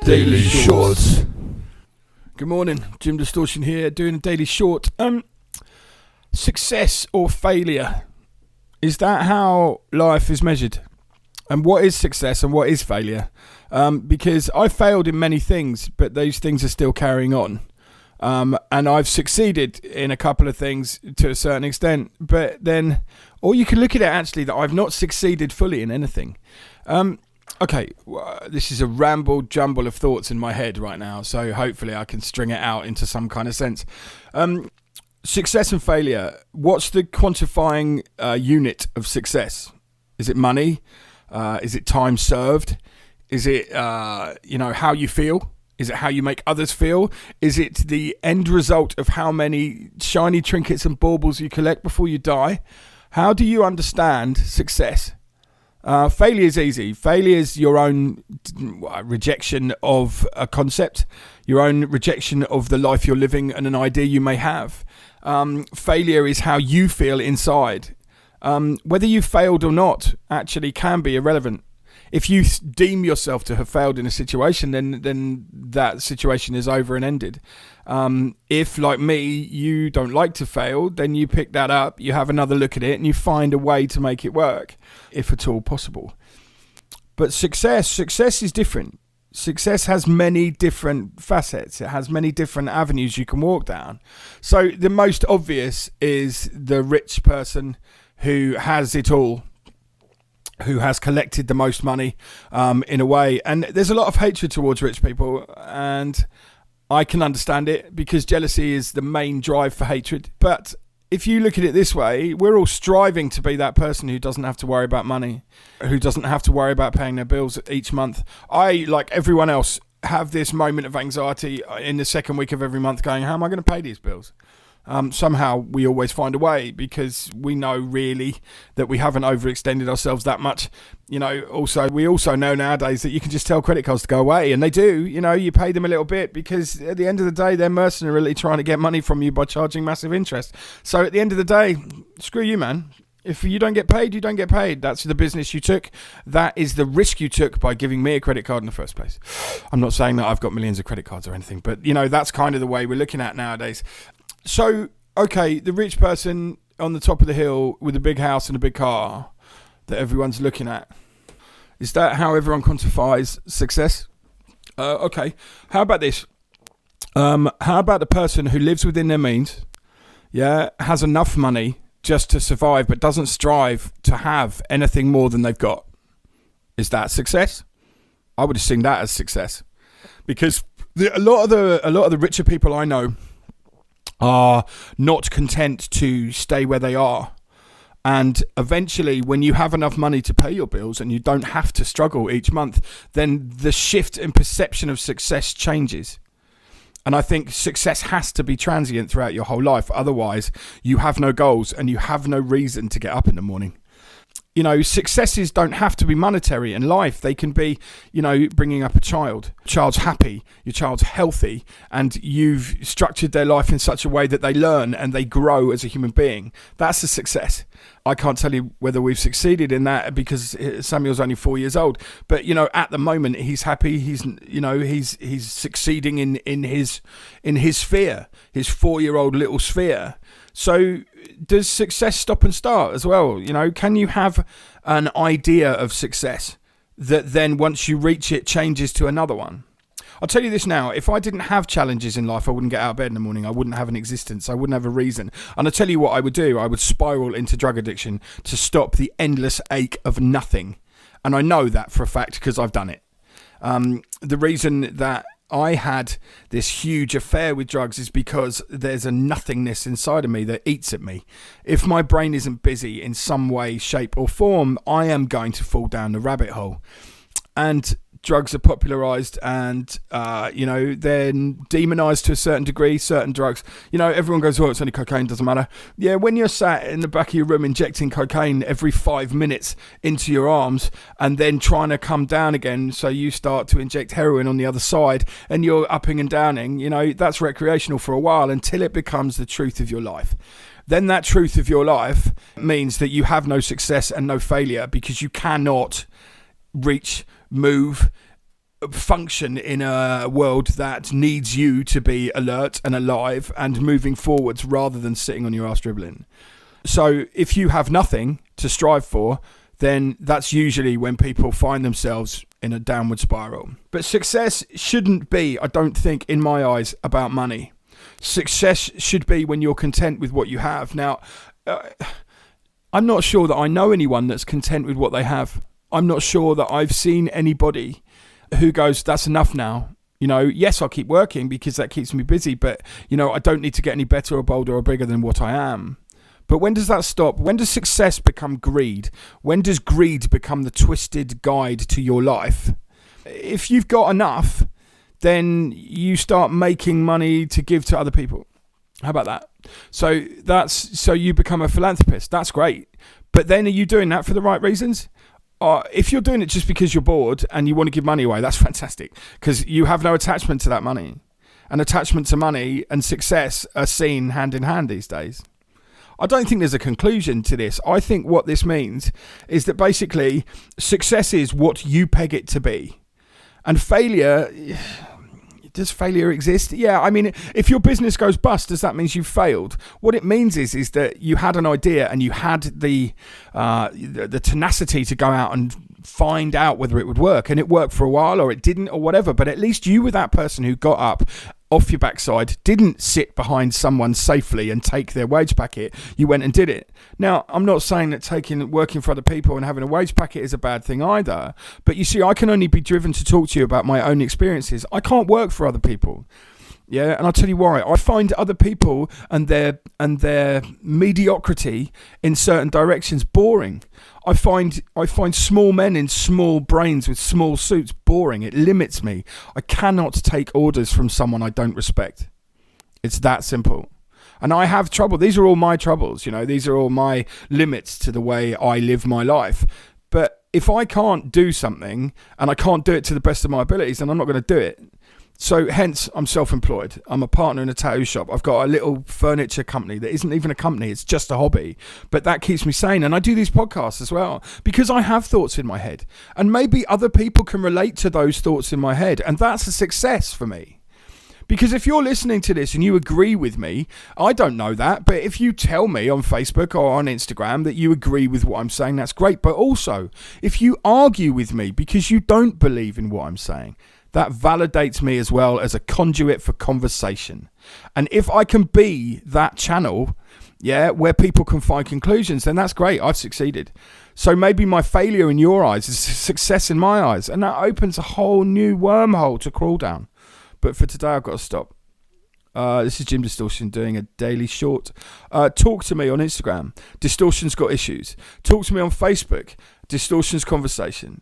Daily Shorts. Good morning, Jim Distortion here, doing a daily short. Success or failure, is that how life is measured? And what is success and what is failure? Because I failed in many things, but those things are still carrying on. And I've succeeded in a couple of things to a certain extent, but then, or you can look at it actually that I've not succeeded fully in anything. Okay, this is a jumble of thoughts in my head right now, so hopefully I can string it out into some kind of sense. Success and failure, what's the quantifying unit of success? Is it money? Is it time served? Is it, how you feel? Is it how you make others feel? Is it the end result of how many shiny trinkets and baubles you collect before you die? How do you understand success? Failure is easy. Failure is your own rejection of a concept, your own rejection of the life you're living and an idea you may have. Failure is how you feel inside. Whether you failed or not actually can be irrelevant. If you deem yourself to have failed in a situation, then that situation is over and ended. If, like me, you don't like to fail, then you pick that up, you have another look at it, and you find a way to make it work, if at all possible. But success is different. Success has many different facets. It has many different avenues you can walk down. So the most obvious is the rich person who has it all, who has collected the most money, in a way. And there's a lot of hatred towards rich people, and I can understand it because jealousy is the main drive for hatred. But if you look at it this way, we're all striving to be that person who doesn't have to worry about money, who doesn't have to worry about paying their bills each month. I, like everyone else, have this moment of anxiety in the second week of every month going, how am I going to pay these bills? Somehow we always find a way because we know really that we haven't overextended ourselves that much. We also know nowadays that you can just tell credit cards to go away, and they do. You pay them a little bit because at the end of the day, they're mercenarily trying to get money from you by charging massive interest. So at the end of the day, screw you, man. If you don't get paid, you don't get paid. That's the business you took. That is the risk you took by giving me a credit card in the first place. I'm not saying that I've got millions of credit cards or anything, but that's kind of the way we're looking at nowadays. So, okay, the rich person on the top of the hill with a big house and a big car that everyone's looking at. Is that how everyone quantifies success? Okay, how about this? How about the person who lives within their means, has enough money just to survive but doesn't strive to have anything more than they've got? Is that success? I would assume that as success. Because a lot of the richer people I know are not content to stay where they are. And eventually, when you have enough money to pay your bills and you don't have to struggle each month, then the shift in perception of success changes. And I think success has to be transient throughout your whole life. Otherwise, you have no goals and you have no reason to get up in the morning. Successes don't have to be monetary in life. They can be, bringing up a child. Your child's happy, your child's healthy, and you've structured their life in such a way that they learn and they grow as a human being. That's a success. I can't tell you whether we've succeeded in that because Samuel's only 4 years old. But, at the moment he's happy. He's succeeding in his sphere, his 4-year-old little sphere. So does success stop and start as well? Can you have an idea of success that then once you reach it changes to another one? I'll tell you this now, if I didn't have challenges in life, I wouldn't get out of bed in the morning. I wouldn't have an existence. I wouldn't have a reason. And I'll tell you what I would do. I would spiral into drug addiction to stop the endless ache of nothing. And I know that for a fact because I've done it. The reason that I had this huge affair with drugs is because there's a nothingness inside of me that eats at me. If my brain isn't busy in some way, shape or form, I am going to fall down the rabbit hole. And drugs are popularized and, then demonized to a certain degree, certain drugs. Everyone goes, oh, it's only cocaine, doesn't matter. Yeah, when you're sat in the back of your room injecting cocaine every 5 minutes into your arms and then trying to come down again, so you start to inject heroin on the other side and you're upping and downing, that's recreational for a while until it becomes the truth of your life. Then that truth of your life means that you have no success and no failure because you cannot reach, move, function in a world that needs you to be alert and alive and moving forwards rather than sitting on your ass dribbling. So if you have nothing to strive for, then that's usually when people find themselves in a downward spiral. But success shouldn't be, I don't think, in my eyes, about money. Success should be when you're content with what you have. Now, I'm not sure that I know anyone that's content with what they have. I'm not sure that I've seen anybody who goes, that's enough now. Yes, I'll keep working because that keeps me busy, but, I don't need to get any better or bolder or bigger than what I am. But when does that stop? When does success become greed? When does greed become the twisted guide to your life? If you've got enough, then you start making money to give to other people. How about that? So you become a philanthropist. That's great. But then are you doing that for the right reasons? If you're doing it just because you're bored and you want to give money away, that's fantastic because you have no attachment to that money. And attachment to money and success are seen hand in hand these days. I don't think there's a conclusion to this. I think what this means is that basically success is what you peg it to be. And failure, does failure exist? Yeah, I mean, if your business goes bust, does that mean you've failed? What it means is that you had an idea and you had the tenacity to go out and find out whether it would work, and it worked for a while or it didn't or whatever, but at least you were that person who got up off your backside, didn't sit behind someone safely and take their wage packet. You went and did it. Now, I'm not saying that working for other people and having a wage packet is a bad thing either, but you see, I can only be driven to talk to you about my own experiences. I can't work for other people. Yeah, and I'll tell you why. I find other people and their mediocrity in certain directions boring. I find small men in small brains with small suits boring. It limits me. I cannot take orders from someone I don't respect. It's that simple. And I have trouble. These are all my troubles, These are all my limits to the way I live my life. But if I can't do something and I can't do it to the best of my abilities, then I'm not going to do it. So hence, I'm self-employed. I'm a partner in a tattoo shop. I've got a little furniture company that isn't even a company. It's just a hobby. But that keeps me sane. And I do these podcasts as well because I have thoughts in my head. And maybe other people can relate to those thoughts in my head. And that's a success for me. Because if you're listening to this and you agree with me, I don't know that. But if you tell me on Facebook or on Instagram that you agree with what I'm saying, that's great. But also, if you argue with me because you don't believe in what I'm saying, that validates me as well as a conduit for conversation. And if I can be that channel, where people can find conclusions, then that's great. I've succeeded. So maybe my failure in your eyes is success in my eyes. And that opens a whole new wormhole to crawl down. But for today, I've got to stop. This is Jim Distortion doing a daily short. Talk to me on Instagram. Distortion's got issues. Talk to me on Facebook. Distortion's conversation.